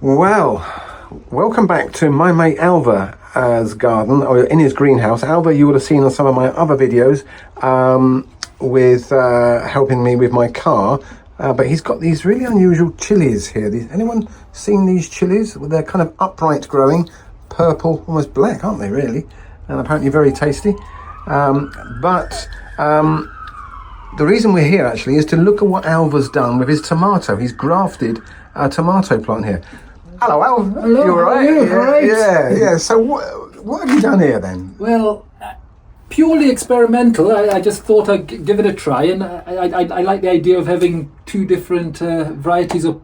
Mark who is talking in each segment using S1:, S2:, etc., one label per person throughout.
S1: Well, welcome back to my mate Alvar's garden, or in his greenhouse. Alvar, you would have seen on some of my other videos with helping me with my car, but he's got these really unusual chilies here. Anyone seen these chilies? Well, they're kind of upright growing, purple, almost black, aren't they really? And apparently very tasty. The reason we're here actually is to look at what Alvar's done with his tomato. He's grafted a tomato plant here. Hello, Al.
S2: Hello.
S1: You all right?
S2: All right.
S1: Yeah. So what have you done here then?
S2: Well, purely experimental. I just thought I'd give it a try, and I like the idea of having two different varieties of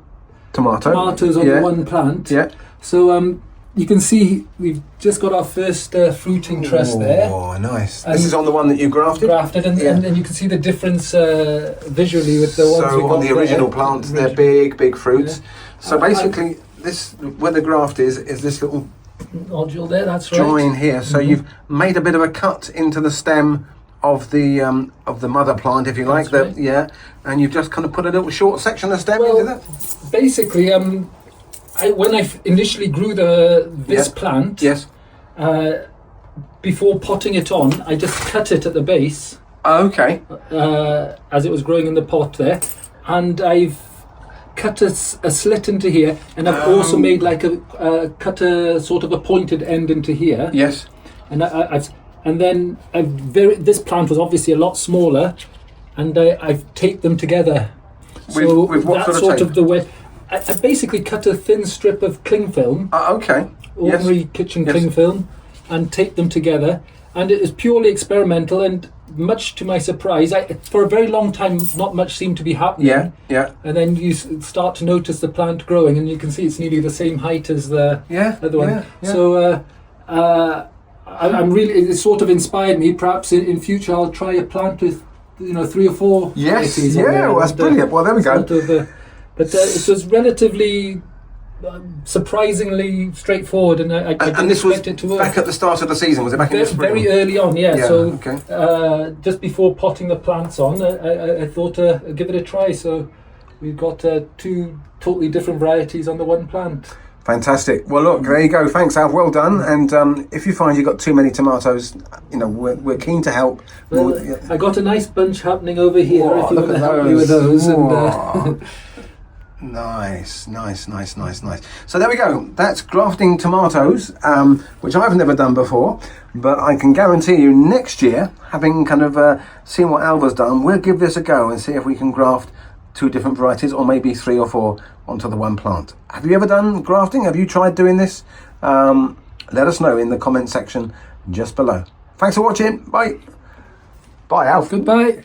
S2: tomatoes on the one plant.
S1: Yeah.
S2: So you can see we've just got our first fruiting truss there.
S1: Oh, nice. This is on the one that you grafted?
S2: And you can see the difference visually with the ones we got
S1: on the original plants, they're big fruits.
S2: Yeah.
S1: So basically, this where the graft is this little
S2: nodule there. That's right.
S1: join here. So you've made a bit of a cut into the stem of the mother plant, if you like.
S2: That's right.
S1: Yeah, and you've just kind of put a little short section of stem into that.
S2: Basically, when I initially grew this plant,
S1: yes,
S2: before potting it on, I just cut it at the base.
S1: Okay.
S2: As it was growing in the pot there, and I've cut a slit into here, and I've also made like cut a sort of a pointed end into here.
S1: Yes.
S2: And this plant was obviously a lot smaller, and I've taped them together.
S1: With what
S2: that's
S1: sort of tape?
S2: the way. I basically cut a thin strip of cling film,
S1: Okay.
S2: ordinary kitchen cling film, and taped them together. And it is purely experimental, and much to my surprise, for a very long time, not much seemed to be happening.
S1: Yeah.
S2: And then you start to notice the plant growing, and you can see it's nearly the same height as the other one.
S1: Yeah.
S2: So I'm really, it sort of inspired me. Perhaps in future I'll try a plant with 3 or 4 varieties.
S1: Well, that's brilliant. Well, there we go.
S2: But it was relatively surprisingly straightforward, and I didn't expect it to work.
S1: Back at the start of the season, was it back in the spring?
S2: Very early on, yeah. So
S1: okay.
S2: Just before potting the plants on, I thought I'd give it a try. So we've got 2 totally different varieties on the one plant.
S1: Fantastic. Well, look, there you go. Thanks, Al. Well done. And if you find you've got too many tomatoes, we're keen to help.
S2: Well, I got a nice bunch happening over here. If you want to help me with those.
S1: Nice. So there we go. That's grafting tomatoes, which I've never done before, but I can guarantee you next year, having kind of seen what Alvar's done, we'll give this a go and see if we can graft 2 different varieties, or maybe 3 or 4 onto the one plant. Have you ever done grafting? Have you tried doing this? Let us know in the comment section just below. Thanks for watching. Bye. Bye, Alf.
S2: Goodbye.